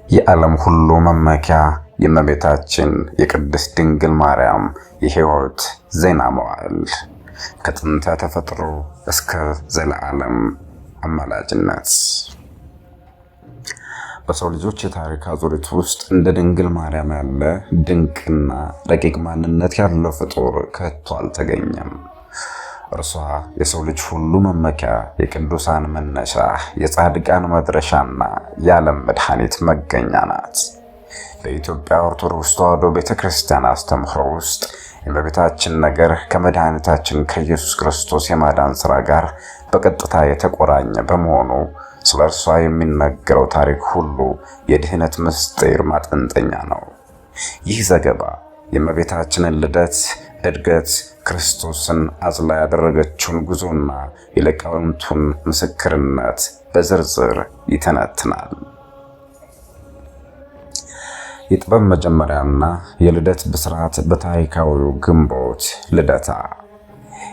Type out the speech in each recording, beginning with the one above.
የዓለም ሁሉ መመኪያ የእመቤታችን የቅድስት ድንግል ማርያም የሕይወት ዜና መዋዕል ከጥንተ ተፈጥሮ እስከ ዘለዓለም አማላጅነት። በሰው ልጆች የታሪክ አዙሪት ውስጥ እንደ ድንግል ማርያም ያለ ድንቅና ረቂቅ ማንነት ያለው ፍጡር ከቶ አልተገኘም። እርሷ የሰው ልጅ ሁሉ መመኪያ፣ የቅዱሳን መነሻ፣ የጻድቃን መድረሻና የዓለም መድኃኒት መገኛ ናት። በኢትዮጵያ ኦርቶዶክስ ተዋሕዶ ቤተክርስቲያን አስተምህሮ ውስጥ የእመቤታችን ነገር ከመድኃኒታችን ከኢየሱስ ክርስቶስ የማዳን ሥራ ጋር በቀጥታ የተቆራኘ በመሆኑ ስለ እርሷ የሚነገረው ታሪክ ሁሉ የድኅነት ምስጢር ማጠንጠኛ ነው። ይህ ዘገባ የእመቤታችንን ልደት፣ እድገት፣ ክርስቶስን አዝላ ያደረገችውን ጉዞና የሊቃውንቱን ምስክርነት በዝርዝር ይተነትናል። የጥበብ መጀመሪያና የልደት ብስራት በታሪካዊው ግንቦት ልደታ።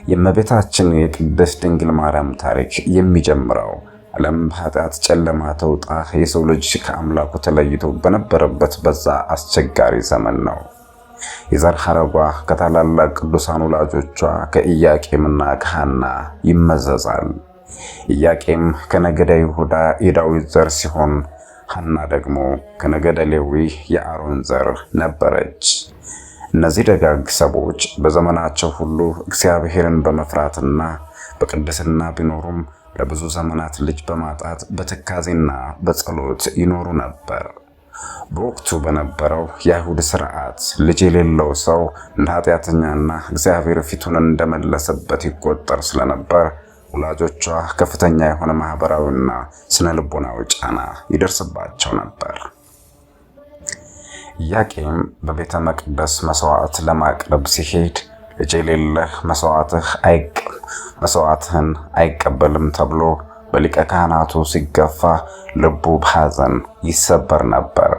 የእመቤታችን የቅድስት ድንግል ማርያም ታሪክ የሚጀምረው ዓለም በኃጢአት ጨለማ ተውጣ የሰው ልጅ ከአምላኩ ተለይቶ በነበረበት በዛ አስቸጋሪ ዘመን ነው። የዘር ሐረጓ ከታላላቅ ቅዱሳን ወላጆቿ ከኢያቄምና ከሐና ይመዘዛል። ኢያቄም ከነገደ ይሁዳ የዳዊት ዘር ሲሆን ሐና ደግሞ ከነገደ ሌዊ የአሮን ዘር ነበረች። እነዚህ ደጋግ ሰዎች በዘመናቸው ሁሉ እግዚአብሔርን በመፍራትና በቅድስና ቢኖሩም ለብዙ ዘመናት ልጅ በማጣት በትካዜና በጸሎት ይኖሩ ነበር። በወቅቱ በነበረው የአይሁድ ሥርዓት ልጅ የሌለው ሰው እንደ ኃጢአተኛና እግዚአብሔር ፊቱን እንደመለሰበት ይቆጠር ስለነበር ወላጆቿ ከፍተኛ የሆነ ማህበራዊና ስነ ልቦናዊ ጫና ይደርስባቸው ነበር። ኢያቄም በቤተ መቅደስ መስዋዕት ለማቅረብ ሲሄድ ልጅ የሌለህ መስዋዕትህን አይቀበልም ተብሎ በሊቀ ካህናቱ ሲገፋ ልቡ በሐዘን ይሰበር ነበር።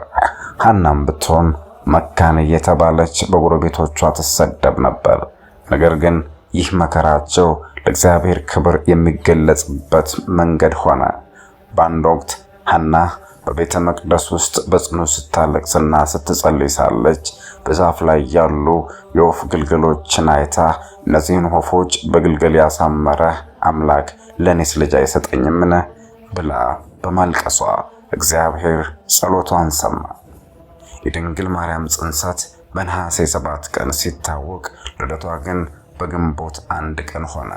ሐናም ብትሆን መካን እየተባለች በጎረቤቶቿ ትሰደብ ነበር። ነገር ግን ይህ መከራቸው ለእግዚአብሔር ክብር የሚገለጽበት መንገድ ሆነ። በአንድ ወቅት ሐና በቤተ መቅደስ ውስጥ በጽኑ ስታለቅስና ስትጸልይ ሳለች በዛፍ ላይ ያሉ የወፍ ግልገሎችን አይታ እነዚህን ወፎች በግልገል ያሳመረ አምላክ ለኔስ ልጅ አይሰጠኝምን ብላ በማልቀሷ እግዚአብሔር ጸሎቷን ሰማ። የድንግል ማርያም ጽንሰት በነሐሴ 7 ቀን ሲታወቅ ልደቷ ግን በግንቦት 1 ቀን ሆነ።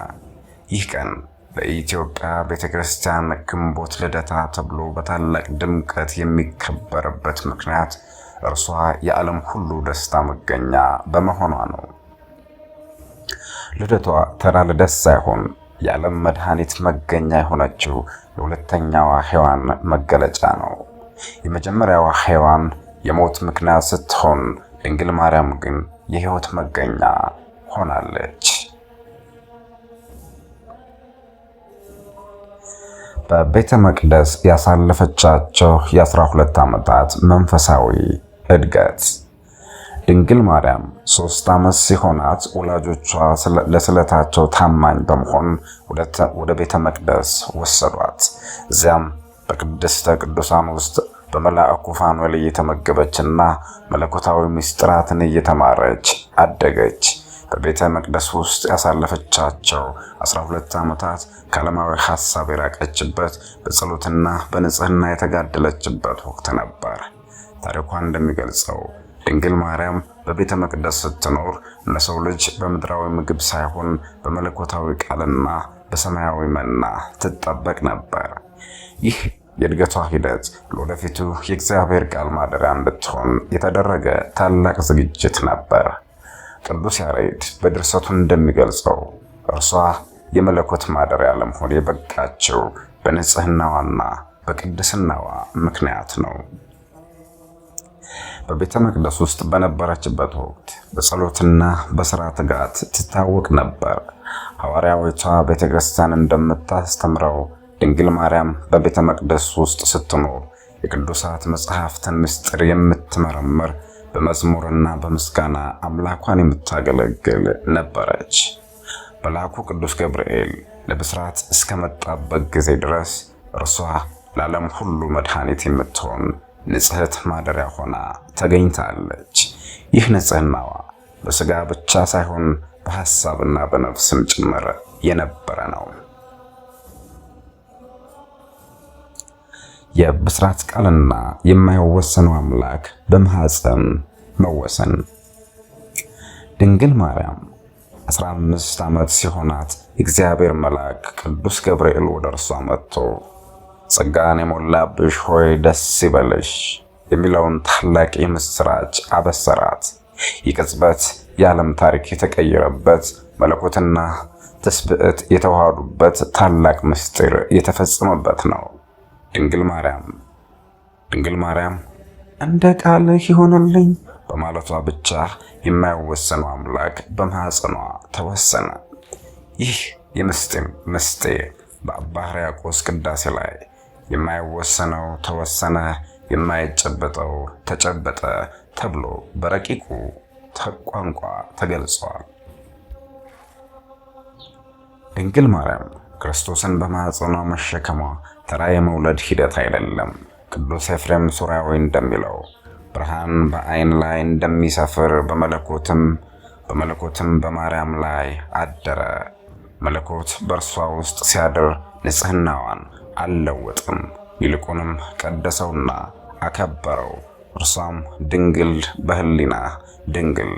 ይህ ቀን በኢትዮጵያ ቤተክርስቲያን ግንቦት ልደታ ተብሎ በታላቅ ድምቀት የሚከበርበት ምክንያት እርሷ የዓለም ሁሉ ደስታ መገኛ በመሆኗ ነው። ልደቷ ተራ ልደት ሳይሆን የዓለም መድኃኒት መገኛ የሆነችው የሁለተኛዋ ሔዋን መገለጫ ነው። የመጀመሪያዋ ሔዋን የሞት ምክንያት ስትሆን፣ ድንግል ማርያም ግን የሕይወት መገኛ ሆናለች። በቤተ መቅደስ ያሳለፈቻቸው የ12 ዓመታት መንፈሳዊ እድገት። ድንግል ማርያም 3 ዓመት ሲሆናት ወላጆቿ ለስለታቸው ታማኝ በመሆን ወደ ቤተ መቅደስ ወሰዷት። እዚያም በቅድስተ ቅዱሳን ውስጥ በመልአኩ ፋኑኤል እየተመገበችና መለኮታዊ ምስጢራትን እየተማረች አደገች። በቤተ መቅደስ ውስጥ ያሳለፈቻቸው 12 ዓመታት ከዓለማዊ ሐሳብ የራቀችበት፣ በጸሎትና በንጽህና የተጋደለችበት ወቅት ነበር። ታሪኳ እንደሚገልጸው ድንግል ማርያም በቤተ መቅደስ ስትኖር ለሰው ልጅ በምድራዊ ምግብ ሳይሆን በመለኮታዊ ቃልና በሰማያዊ መና ትጠበቅ ነበር። ይህ የእድገቷ ሂደት ለወደፊቱ የእግዚአብሔር ቃል ማደሪያ እንድትሆን የተደረገ ታላቅ ዝግጅት ነበር። ቅዱስ ያሬድ በድርሰቱ እንደሚገልጸው እርሷ የመለኮት ማደሪያ ለመሆን የበቃችው በንጽህናዋና በቅድስናዋ ምክንያት ነው። በቤተ መቅደስ ውስጥ በነበረችበት ወቅት በጸሎትና በሥራ ትጋት ትታወቅ ነበር። ሐዋርያዊቷ ቤተክርስቲያን እንደምታስተምረው ድንግል ማርያም በቤተ መቅደስ ውስጥ ስትኖር የቅዱሳት መጽሐፍትን ምስጢር የምትመረምር፣ በመዝሙርና በምስጋና አምላኳን የምታገለግል ነበረች። መልአኩ ቅዱስ ገብርኤል ለብስራት እስከመጣበት ጊዜ ድረስ እርሷ ለዓለም ሁሉ መድኃኒት የምትሆን ንጽሕት ማደሪያ ሆና ተገኝታለች። ይህ ንጽሕናዋ በሥጋ ብቻ ሳይሆን በሐሳብና በነፍስም ጭምር የነበረ ነው። የብስራት ቃልና የማይወሰነው አምላክ በማኅፀን መወሰን። ድንግል ማርያም 15 ዓመት ሲሆናት የእግዚአብሔር መልአክ ቅዱስ ገብርኤል ወደ እርሷ መጥቶ ጸጋን የሞላብሽ ሆይ ደስ ይበልሽ የሚለውን ታላቅ የምሥራች አበሰራት። የቅጽበት የዓለም ታሪክ የተቀየረበት፣ መለኮትና ትስብዕት የተዋሃዱበት ታላቅ ምስጢር የተፈጸመበት ነው። ድንግል ማርያም እንደ ቃልህ ይሆንልኝ በማለቷ ብቻ የማይወሰነው አምላክ በማኅፀኗ ተወሰነ። ይህ ምስጢር በአባ ሕርያቆስ ቅዳሴ ላይ የማይወሰነው ተወሰነ፣ የማይጨበጠው ተጨበጠ ተብሎ በረቂቁ ቋንቋ ተገልጿል። ድንግል ማርያም ክርስቶስን በማኅፀኗ መሸከሟ ተራ የመውለድ ሂደት አይደለም። ቅዱስ ኤፍሬም ሶርያዊ እንደሚለው ብርሃን በዓይን ላይ እንደሚሰፍር በመለኮትም በማርያም ላይ አደረ። መለኮት በእርሷ ውስጥ ሲያድር ንጽሕናዋን አልለወጥም፣ ይልቁንም ቀደሰውና አከበረው። እርሷም ድንግል በሕሊና ድንግል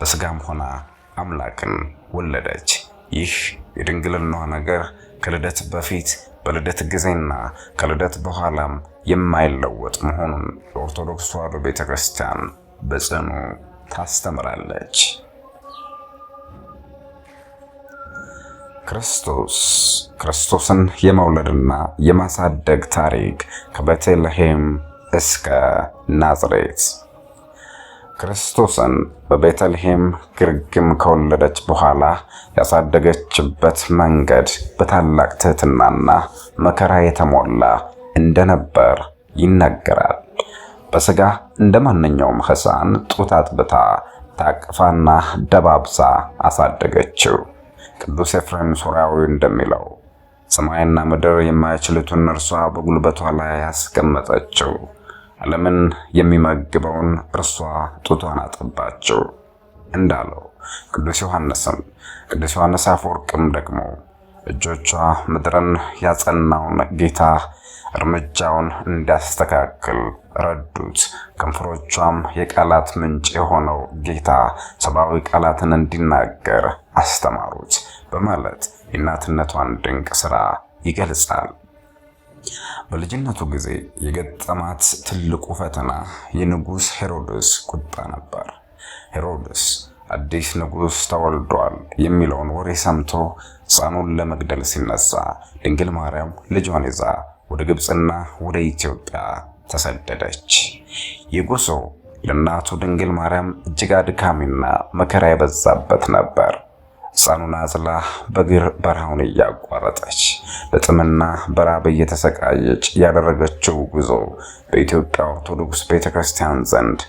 በሥጋም ሆና አምላክን ወለደች። ይህ የድንግልናዋ ነገር ከልደት በፊት በልደት ጊዜና ከልደት በኋላም የማይለወጥ መሆኑን የኦርቶዶክስ ተዋሕዶ ቤተክርስቲያን በጽኑ ታስተምራለች። ክርስቶስን የመውለድና የማሳደግ ታሪክ ከቤተልሔም እስከ ናዝሬት። ክርስቶስን በቤተልሔም ግርግም ከወለደች በኋላ ያሳደገችበት መንገድ በታላቅ ትሕትናና መከራ የተሞላ እንደነበር ይነገራል። በሥጋ እንደ ማንኛውም ሕፃን ጡት አጥብታ ታቅፋና ደባብሳ አሳደገችው። ቅዱስ ኤፍሬም ሶርያዊ እንደሚለው ሰማይና ምድር የማይችሉትን እርሷ በጉልበቷ ላይ ያስቀመጠችው፣ ዓለምን የሚመግበውን እርሷ ጡቷን አጠባችው እንዳለው ቅዱስ ዮሐንስ አፈወርቅም ደግሞ እጆቿ ምድርን ያጸናውን ጌታ እርምጃውን እንዲያስተካክል ረዱት፣ ከንፈሮቿም የቃላት ምንጭ የሆነው ጌታ ሰብአዊ ቃላትን እንዲናገር አስተማሩት በማለት የእናትነቷን ድንቅ ሥራ ይገልጻል። በልጅነቱ ጊዜ የገጠማት ትልቁ ፈተና የንጉሥ ሄሮድስ ቁጣ ነበር። ሄሮድስ አዲስ ንጉሥ ተወልዷል የሚለውን ወሬ ሰምቶ ሕፃኑን ለመግደል ሲነሳ ድንግል ማርያም ልጇን ይዛ ወደ ግብፅና ወደ ኢትዮጵያ ተሰደደች። ይህ ጉዞ ለእናቱ ድንግል ማርያም እጅግ አድካሚና መከራ የበዛበት ነበር። ሕፃኑን አዝላ በእግር በረሃውን እያቋረጠች በጥምና በራብ እየተሰቃየች ያደረገችው ጉዞ በኢትዮጵያ ኦርቶዶክስ ቤተክርስቲያን ዘንድ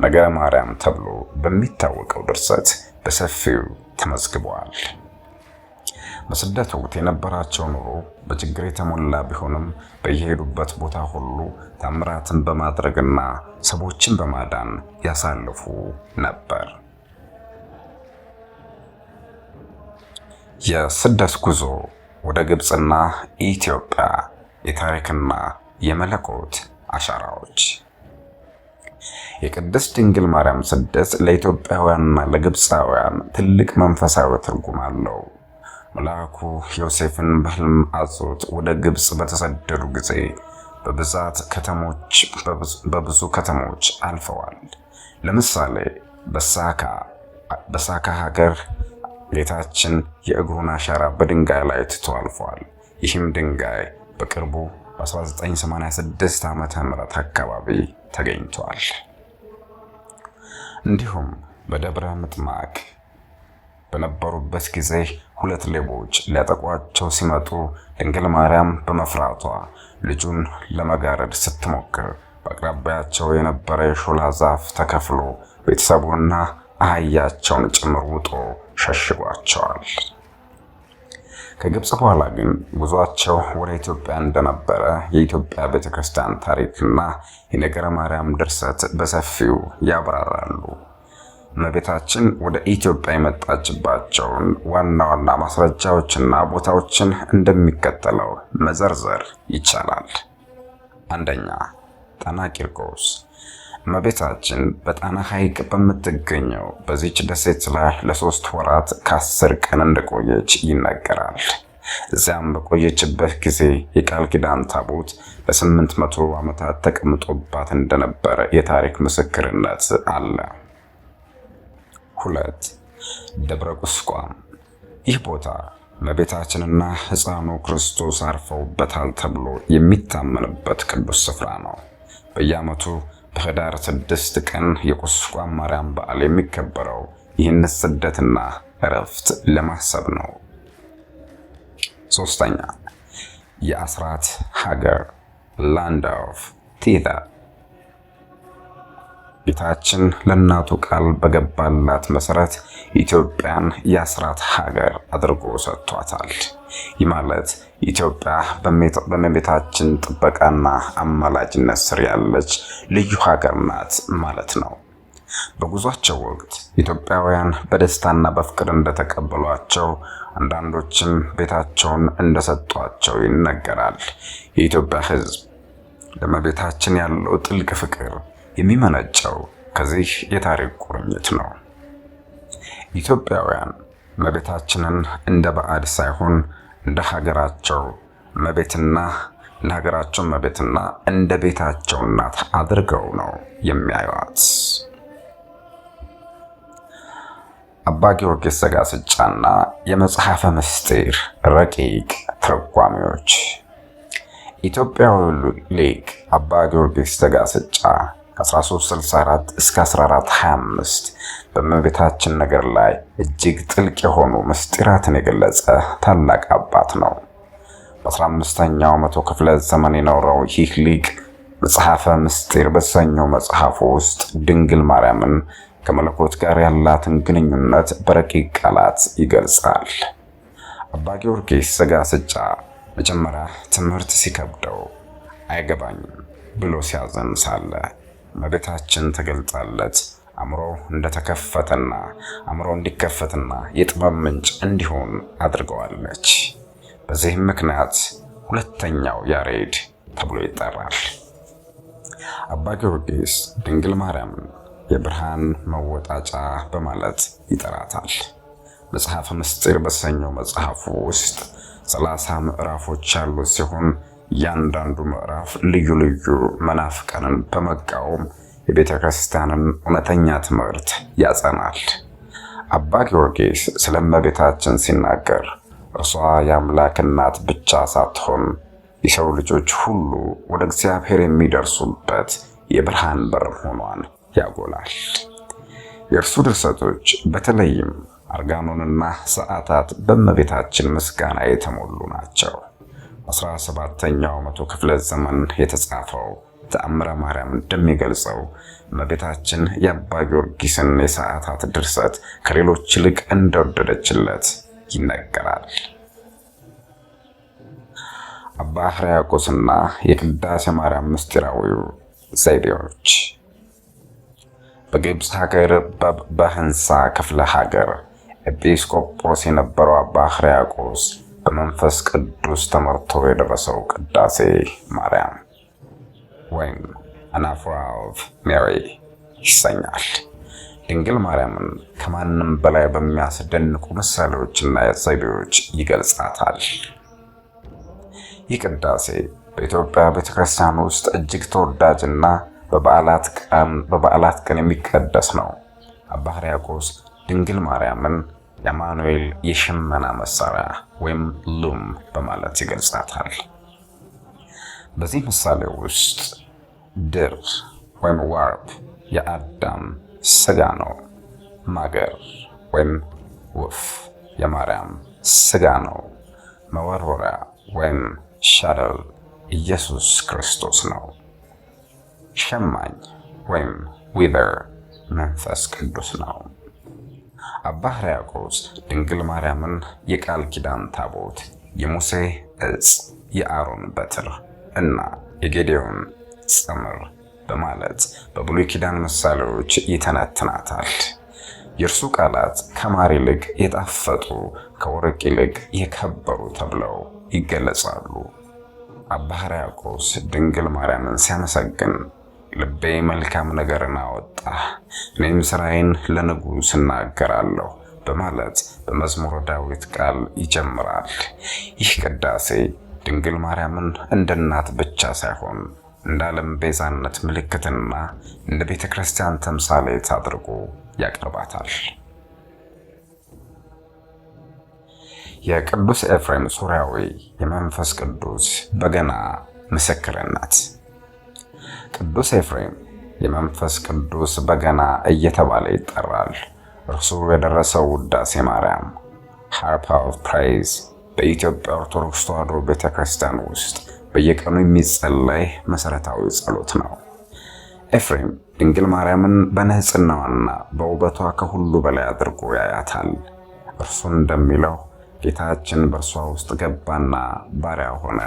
ነገረ ማርያም ተብሎ በሚታወቀው ድርሰት በሰፊው ተመዝግቧል። በስደት ወቅት የነበራቸው ኑሮ በችግር የተሞላ ቢሆንም በየሄዱበት ቦታ ሁሉ ታምራትን በማድረግና ሰዎችን በማዳን ያሳልፉ ነበር። የስደት ጉዞ ወደ ግብፅና ኢትዮጵያ የታሪክና የመለኮት አሻራዎች። የቅድስት ድንግል ማርያም ስደት ለኢትዮጵያውያንና ለግብፃውያን ትልቅ መንፈሳዊ ትርጉም አለው። መልአኩ ዮሴፍን በሕልም አዞት ወደ ግብፅ በተሰደዱ ጊዜ በብዙ ከተሞች አልፈዋል። ለምሳሌ በሳካ ሀገር ጌታችን የእግሩን አሻራ በድንጋይ ላይ ትቶ አልፏል። ይህም ድንጋይ በቅርቡ በ1986 ዓመተ ምህረት አካባቢ ተገኝቷል። እንዲሁም በደብረ ምጥማቅ በነበሩበት ጊዜ ሁለት ሌቦች ሊያጠቋቸው ሲመጡ ድንግል ማርያም በመፍራቷ ልጁን ለመጋረድ ስትሞክር በአቅራቢያቸው የነበረ የሾላ ዛፍ ተከፍሎ ቤተሰቡና አህያቸውን ጭምር ውጦ ሸሽጓቸዋል። ከግብጽ በኋላ ግን ጉዟቸው ወደ ኢትዮጵያ እንደነበረ የኢትዮጵያ ቤተክርስቲያን ታሪክና የነገረ ማርያም ድርሰት በሰፊው ያብራራሉ። እመቤታችን ወደ ኢትዮጵያ የመጣችባቸውን ዋና ዋና ማስረጃዎችና ቦታዎችን እንደሚከተለው መዘርዘር ይቻላል። አንደኛ፣ ጣና ቂርቆስ። እመቤታችን በጣና ሐይቅ በምትገኘው በዚች ደሴት ላይ ለ3 ወራት ከ10 ቀን እንደቆየች ይነገራል። እዚያም በቆየችበት ጊዜ የቃል ኪዳን ታቦት ለ800 ዓመታት ተቀምጦባት እንደነበረ የታሪክ ምስክርነት አለ። 2. ደብረ ቁስቋም። ይህ ቦታ እመቤታችንና ሕፃኑ ክርስቶስ አርፈውበታል ተብሎ የሚታመንበት ቅዱስ ስፍራ ነው። በየዓመቱ በኅዳር 6 ቀን የቁስቋም ማርያም በዓል የሚከበረው ይህን ስደትና እረፍት ለማሰብ ነው። 3. የአስራት ሀገር Land of Tithe። ጌታችን ለእናቱ ቃል በገባላት መሰረት ኢትዮጵያን የአስራት ሀገር አድርጎ ሰጥቷታል። ይህ ማለት ኢትዮጵያ በእመቤታችን ጥበቃና አማላጅነት ስር ያለች ልዩ ሀገር ናት ማለት ነው። በጉዟቸው ወቅት ኢትዮጵያውያን በደስታና በፍቅር እንደተቀበሏቸው፣ አንዳንዶችም ቤታቸውን እንደሰጧቸው ይነገራል። የኢትዮጵያ ሕዝብ ለእመቤታችን ያለው ጥልቅ ፍቅር የሚመነጨው ከዚህ የታሪክ ቁርኝት ነው። ኢትዮጵያውያን እመቤታችንን እንደ ባዕድ ሳይሆን እንደ ሀገራቸው እመቤትና እንደ ቤታቸው እናት አድርገው ነው የሚያዩት። አባ ጊዮርጊስ ዘጋስጫና የመጽሐፈ ምስጢር ረቂቅ ትርጓሜዎች። ኢትዮጵያዊ ሊቅ አባ ጊዮርጊስ ዘጋስጫ ከ1364 እስከ 1425 በእመቤታችን ነገር ላይ እጅግ ጥልቅ የሆኑ ምስጢራትን የገለጸ ታላቅ አባት ነው። በ15ኛው መቶ ክፍለ ዘመን የኖረው ይህ ሊቅ መጽሐፈ ምስጢር በተሰኘው መጽሐፉ ውስጥ ድንግል ማርያምን ከመለኮት ጋር ያላትን ግንኙነት በረቂቅ ቃላት ይገልጻል። አባ ጊዮርጊስ ዘጋስጫ መጀመሪያ ትምህርት ሲከብደው አይገባኝም ብሎ ሲያዘን ሳለ እመቤታችን ተገልጣለት አእምሮ እንዲከፈትና የጥበብ ምንጭ እንዲሆን አድርገዋለች። በዚህም ምክንያት ሁለተኛው ያሬድ ተብሎ ይጠራል። አባ ጊዮርጊስ ድንግል ማርያምን የብርሃን መወጣጫ በማለት ይጠራታል። መጽሐፈ ምስጢር በተሰኘው መጽሐፉ ውስጥ 30 ምዕራፎች ያሉት ሲሆን እያንዳንዱ ምዕራፍ ልዩ ልዩ መናፍቃንን በመቃወም የቤተ ክርስቲያንን እውነተኛ ትምህርት ያጸናል። አባ ጊዮርጊስ ስለ እመቤታችን ሲናገር እርሷ የአምላክ እናት ብቻ ሳትሆን የሰው ልጆች ሁሉ ወደ እግዚአብሔር የሚደርሱበት የብርሃን በር መሆኗን ያጎላል። የእርሱ ድርሰቶች በተለይም አርጋኖንና ሰዓታት በእመቤታችን ምስጋና የተሞሉ ናቸው። 17ኛው መቶ ክፍለ ዘመን የተጻፈው ተአምረ ማርያም እንደሚገልጸው እመቤታችን የአባ ጊዮርጊስን የሰዓታት ድርሰት ከሌሎች ይልቅ እንደወደደችለት ይነገራል። አባ ሕርያቆስና የቅዳሴ ማርያም ምስጢራዊው ዘይቤዎች። በግብጽ ሀገር በህንሳ ክፍለ ሀገር ኤጲስቆጶስ የነበረው አባ ሕርያቆስ በመንፈስ ቅዱስ ተመርቶ የደረሰው ቅዳሴ ማርያም ወይም አናፎራ ኦፍ ሜሪ ይሰኛል። ድንግል ማርያምን ከማንም በላይ በሚያስደንቁ ምሳሌዎችና ዘይቤዎች ይገልጻታል። ይህ ቅዳሴ በኢትዮጵያ ቤተክርስቲያን ውስጥ እጅግ ተወዳጅና በበዓላት ቀን የሚቀደስ ነው። አባ ሕርያቆስ ድንግል ማርያምን የአማኑኤል የሽመና መሳሪያ ወይም ሉም በማለት ይገልጻታል። በዚህ ምሳሌ ውስጥ ድር ወይም ዋርፕ የአዳም ስጋ ነው። ማገር ወይም ውፍ የማርያም ስጋ ነው። መወርወሪያ ወይም ሻደል ኢየሱስ ክርስቶስ ነው። ሸማኝ ወይም ዊቨር መንፈስ ቅዱስ ነው። አባ ሕርያቆስ ድንግል ማርያምን የቃል ኪዳን ታቦት፣ የሙሴ ዕፅ፣ የአሮን በትር እና የጌዴዎን ጽምር በማለት በብሉይ ኪዳን ምሳሌዎች ይተነትናታል። የእርሱ ቃላት ከማር ይልቅ የጣፈጡ ከወርቅ ይልቅ የከበሩ ተብለው ይገለጻሉ። አባ ሕርያቆስ ድንግል ማርያምን ሲያመሰግን ልቤ መልካም ነገርን አወጣ፣ እኔም ስራዬን ለንጉሥ እናገራለሁ በማለት በመዝሙረ ዳዊት ቃል ይጀምራል። ይህ ቅዳሴ ድንግል ማርያምን እንደ እናት ብቻ ሳይሆን እንደ ዓለም ቤዛነት ምልክትና እንደ ቤተ ክርስቲያን ተምሳሌት አድርጎ ያቀርባታል። የቅዱስ ኤፍሬም ሶርያዊ የመንፈስ ቅዱስ በገና ምስክርነት። ቅዱስ ኤፍሬም የመንፈስ ቅዱስ በገና እየተባለ ይጠራል። እርሱ የደረሰው ውዳሴ ማርያም ሃርፕ ኦፍ ፕሬይዝ በኢትዮጵያ ኦርቶዶክስ ተዋሕዶ ቤተክርስቲያን ውስጥ በየቀኑ የሚጸለይ መሰረታዊ ጸሎት ነው። ኤፍሬም ድንግል ማርያምን በንጽሕናዋና በውበቷ ከሁሉ በላይ አድርጎ ያያታል። እርሱ እንደሚለው ጌታችን በእርሷ ውስጥ ገባና ባሪያ ሆነ፣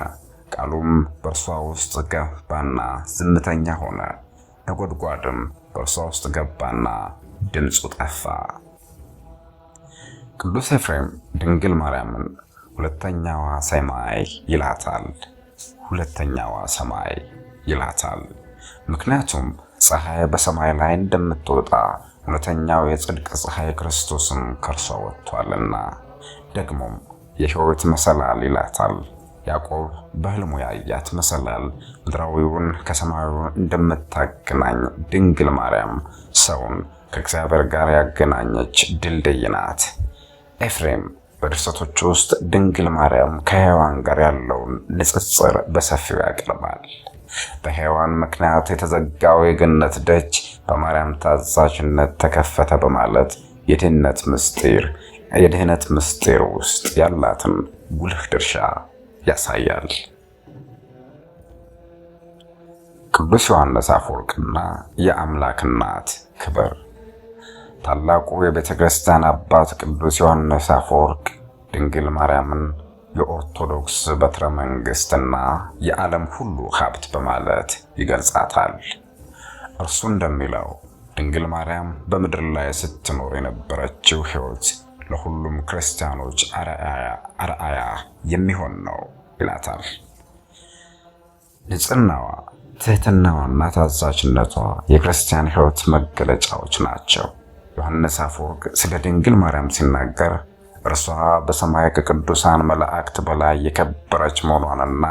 ቃሉም በእርሷ ውስጥ ገባና ዝምተኛ ሆነ፣ ነጎድጓድም በእርሷ ውስጥ ገባና ድምፁ ጠፋ። ቅዱስ ኤፍሬም ድንግል ማርያምን ሁለተኛዋ ሰማይ ይላታል። ሁለተኛዋ ሰማይ ይላታል። ምክንያቱም ፀሐይ በሰማይ ላይ እንደምትወጣ እውነተኛው የጽድቅ ፀሐይ ክርስቶስም ከእርሷ ወጥቷልና። ደግሞም የሕይወት መሰላል ይላታል። ያዕቆብ በሕልሙ ያያት መሰላል ምድራዊውን ከሰማዩ እንደምታገናኝ ድንግል ማርያም ሰውን ከእግዚአብሔር ጋር ያገናኘች ድልድይ ናት። ኤፍሬም በድርሰቶች ውስጥ ድንግል ማርያም ከሔዋን ጋር ያለውን ንጽጽር በሰፊው ያቀርባል። በሔዋን ምክንያት የተዘጋው የገነት ደጅ በማርያም ታዛዥነት ተከፈተ በማለት የድህነት ምስጢር ውስጥ ያላትን ጉልህ ድርሻ ያሳያል። ቅዱስ ዮሐንስ አፈወርቅና የአምላክ እናት ክብር። ታላቁ የቤተ ክርስቲያን አባት ቅዱስ ዮሐንስ አፈወርቅ ድንግል ማርያምን የኦርቶዶክስ በትረ መንግስትና የዓለም ሁሉ ሀብት በማለት ይገልጻታል። እርሱ እንደሚለው ድንግል ማርያም በምድር ላይ ስትኖር የነበረችው ሕይወት ለሁሉም ክርስቲያኖች አርአያ የሚሆን ነው ይላታል። ንጽሕናዋ፣ ትህትናዋና ታዛዥነቷ የክርስቲያን ሕይወት መገለጫዎች ናቸው። ዮሐንስ አፈወርቅ ስለ ድንግል ማርያም ሲናገር እርሷ በሰማይ ከቅዱሳን መላእክት በላይ የከበረች መሆኗንና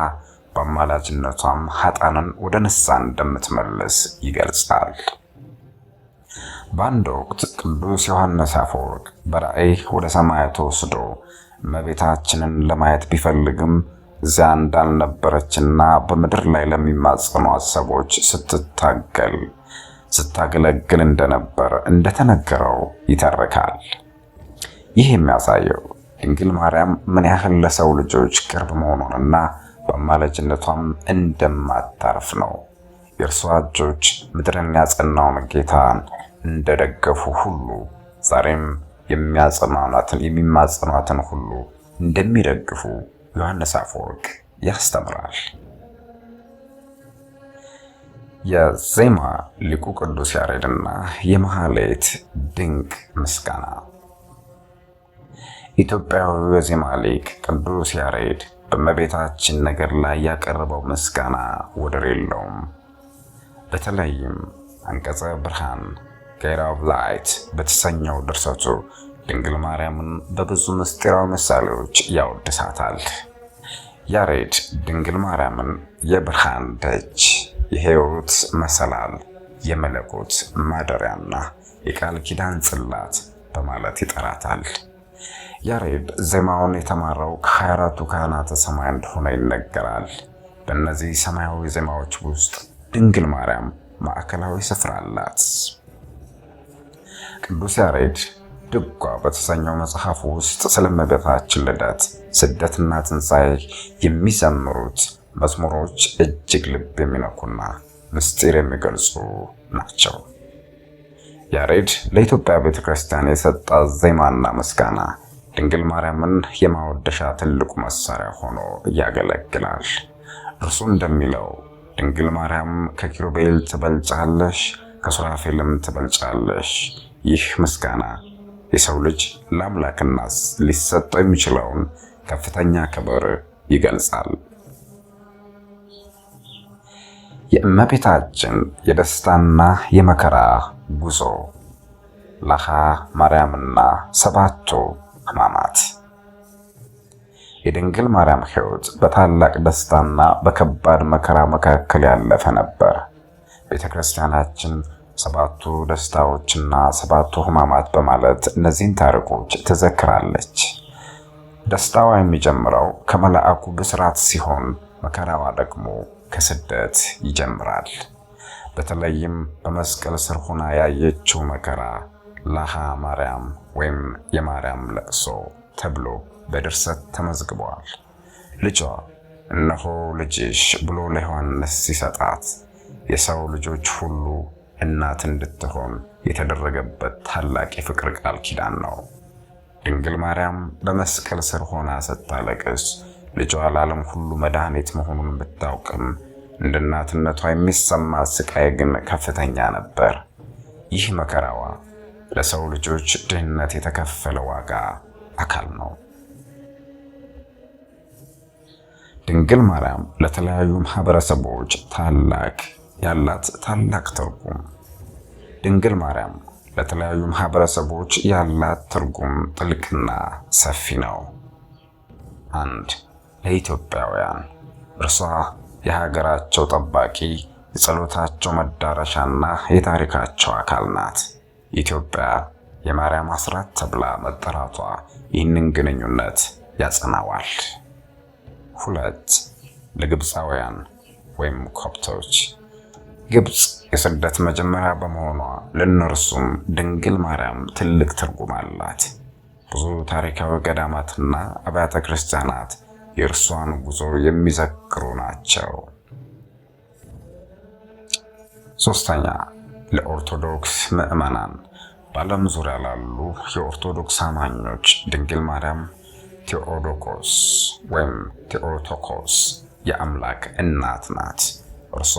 በአማላጅነቷም ኃጥአንን ወደ ንስሐ እንደምትመልስ ይገልጻል። በአንድ ወቅት ቅዱስ ዮሐንስ አፈወርቅ በራእይ ወደ ሰማይ ተወስዶ እመቤታችንን ለማየት ቢፈልግም እዚያ እንዳልነበረችና በምድር ላይ ለሚማጸኗት ሰዎች ስታገለግል እንደነበር እንደተነገረው ይተርካል። ይህ የሚያሳየው ድንግል ማርያም ምን ያህል ለሰው ልጆች ቅርብ መሆኗንና በአማላጅነቷም እንደማታርፍ ነው። የእርሷ እጆች ምድርን ያጸናውን ጌታን እንደደገፉ ሁሉ ዛሬም የሚማጸኗትን ሁሉ እንደሚደግፉ ዮሐንስ አፈወርቅ ያስተምራል። የዜማ ሊቁ ቅዱስ ያሬድና የመሐሌት ድንቅ ምስጋና። ኢትዮጵያዊው የዜማ ሊቅ ቅዱስ ያሬድ በእመቤታችን ነገር ላይ ያቀረበው ምስጋና ወደር የለውም። በተለይም አንቀጸ ብርሃን ጌት ኦፍ ላይት በተሰኘው ድርሰቱ ድንግል ማርያምን በብዙ ምስጢራዊ ምሳሌዎች ያወድሳታል። ያሬድ ድንግል ማርያምን የብርሃን ደጅ፣ የሕይወት መሰላል፣ የመለኮት ማደሪያና የቃል ኪዳን ጽላት በማለት ይጠራታል። ያሬድ ዜማውን የተማረው ከ24ቱ ካህናተ ሰማይ እንደሆነ ይነገራል። በእነዚህ ሰማያዊ ዜማዎች ውስጥ ድንግል ማርያም ማዕከላዊ ስፍራ አላት። ቅዱስ ያሬድ ድጓ በተሰኘው መጽሐፍ ውስጥ ስለ እመቤታችን ልደት፣ ስደትና ትንሣኤ የሚዘምሩት መዝሙሮች እጅግ ልብ የሚነኩና ምስጢር የሚገልጹ ናቸው። ያሬድ ለኢትዮጵያ ቤተክርስቲያን የሰጣት ዜማና ምስጋና ድንግል ማርያምን የማወደሻ ትልቁ መሳሪያ ሆኖ ያገለግላል። እርሱ እንደሚለው ድንግል ማርያም ከኪሩቤል ትበልጫለሽ፣ ከሱራፌልም ትበልጫለሽ። ይህ ምስጋና የሰው ልጅ ለአምላክና ሊሰጠው የሚችለውን ከፍተኛ ክብር ይገልጻል። የእመቤታችን የደስታና የመከራ ጉዞ ላሃ ማርያምና ሰባቱ ሕማማት። የድንግል ማርያም ሕይወት በታላቅ ደስታና በከባድ መከራ መካከል ያለፈ ነበር። ቤተክርስቲያናችን ሰባቱ ደስታዎችና ሰባቱ ሕማማት በማለት እነዚህን ታሪኮች ትዘክራለች። ደስታዋ የሚጀምረው ከመልአኩ ብስራት ሲሆን መከራዋ ደግሞ ከስደት ይጀምራል። በተለይም በመስቀል ስር ሆና ያየችው መከራ ላሃ ማርያም ወይም የማርያም ለቅሶ ተብሎ በድርሰት ተመዝግቧል። ልጇ እነሆ ልጅሽ ብሎ ለዮሐንስ ሲሰጣት የሰው ልጆች ሁሉ እናት እንድትሆን የተደረገበት ታላቅ የፍቅር ቃል ኪዳን ነው። ድንግል ማርያም በመስቀል ስር ሆና ስታለቅስ ልጇ ለዓለም ሁሉ መድኃኒት መሆኑን ብታውቅም እንደ እናትነቷ የሚሰማት ስቃይ ግን ከፍተኛ ነበር። ይህ መከራዋ ለሰው ልጆች ድህነት የተከፈለ ዋጋ አካል ነው። ድንግል ማርያም ለተለያዩ ማህበረሰቦች ያላት ታላቅ ትርጉም። ድንግል ማርያም ለተለያዩ ማህበረሰቦች ያላት ትርጉም ጥልቅና ሰፊ ነው። 1. ለኢትዮጵያውያን እርሷ የሀገራቸው ጠባቂ፣ የጸሎታቸው መዳረሻና የታሪካቸው አካል ናት። ኢትዮጵያ የማርያም አስራት ተብላ መጠራቷ ይህንን ግንኙነት ያጸናዋል። 2. ለግብፃውያን ወይም ኮፕቶች ግብፅ የስደት መጀመሪያ በመሆኗ ለነርሱም ድንግል ማርያም ትልቅ ትርጉም አላት። ብዙ ታሪካዊ ገዳማትና አብያተ ክርስቲያናት የእርሷን ጉዞ የሚዘክሩ ናቸው። 3. ለኦርቶዶክስ ምዕመናን በዓለም ዙሪያ ላሉ የኦርቶዶክስ አማኞች ድንግል ማርያም ቴዎዶኮስ ወይም ቴዎቶኮስ የአምላክ እናት ናት። እርሷ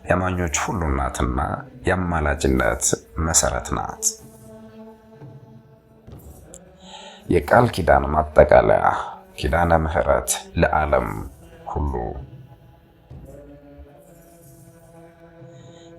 የአማኞች ሁሉ እናትና የአማላጅነት መሰረት ናት። የቃል ኪዳን ማጠቃለያ ኪዳነ ምሕረት ለዓለም ሁሉ።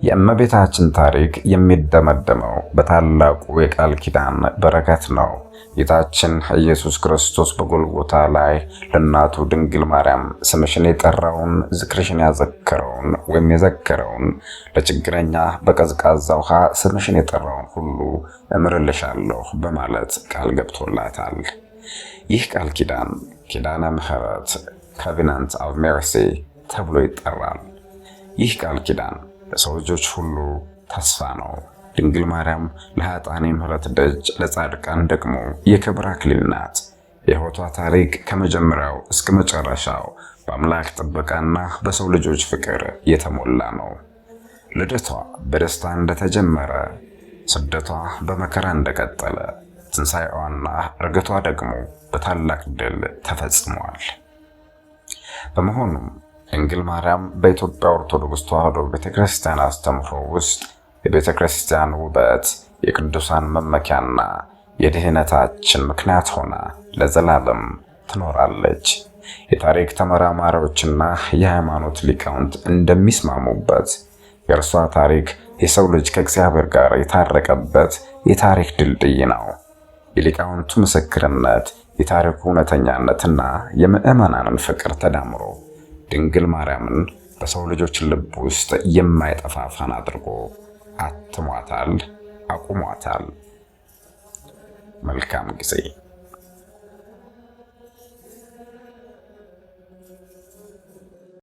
የእመቤታችን ታሪክ የሚደመደመው በታላቁ የቃል ኪዳን በረከት ነው። ጌታችን ኢየሱስ ክርስቶስ በጎልጎታ ላይ ለእናቱ ድንግል ማርያም ስምሽን የጠራውን ዝክርሽን ያዘከረውን ወይም የዘከረውን ለችግረኛ በቀዝቃዛ ውሃ ስምሽን የጠራውን ሁሉ እምርልሻለሁ በማለት ቃል ገብቶላታል። ይህ ቃል ኪዳን ኪዳነ ምሕረት ኮቨናንት ኦፍ ሜርሲ ተብሎ ይጠራል። ይህ ቃል ኪዳን ለሰው ልጆች ሁሉ ተስፋ ነው። ድንግል ማርያም ለኃጥአን የምህረት ደጅ፣ ለጻድቃን ደግሞ የክብር አክሊል ናት። የሕይወቷ ታሪክ ከመጀመሪያው እስከ መጨረሻው በአምላክ ጥበቃና በሰው ልጆች ፍቅር የተሞላ ነው። ልደቷ በደስታ እንደተጀመረ፣ ስደቷ በመከራ እንደቀጠለ፣ ትንሣኤዋና እርገቷ ደግሞ በታላቅ ድል ተፈጽሟል። በመሆኑም ድንግል ማርያም በኢትዮጵያ ኦርቶዶክስ ተዋሕዶ ቤተክርስቲያን አስተምህሮ ውስጥ የቤተክርስቲያን ውበት፣ የቅዱሳን መመኪያና የድህነታችን ምክንያት ሆና ለዘላለም ትኖራለች። የታሪክ ተመራማሪዎችና የሃይማኖት ሊቃውንት እንደሚስማሙበት የእርሷ ታሪክ የሰው ልጅ ከእግዚአብሔር ጋር የታረቀበት የታሪክ ድልድይ ነው። የሊቃውንቱ ምስክርነት፣ የታሪኩ እውነተኛነትና የምዕመናንን ፍቅር ተዳምሮ ድንግል ማርያምን በሰው ልጆች ልብ ውስጥ የማይጠፋ ፋና አድርጎ አትሟታል፣ አቁሟታል። መልካም ጊዜ።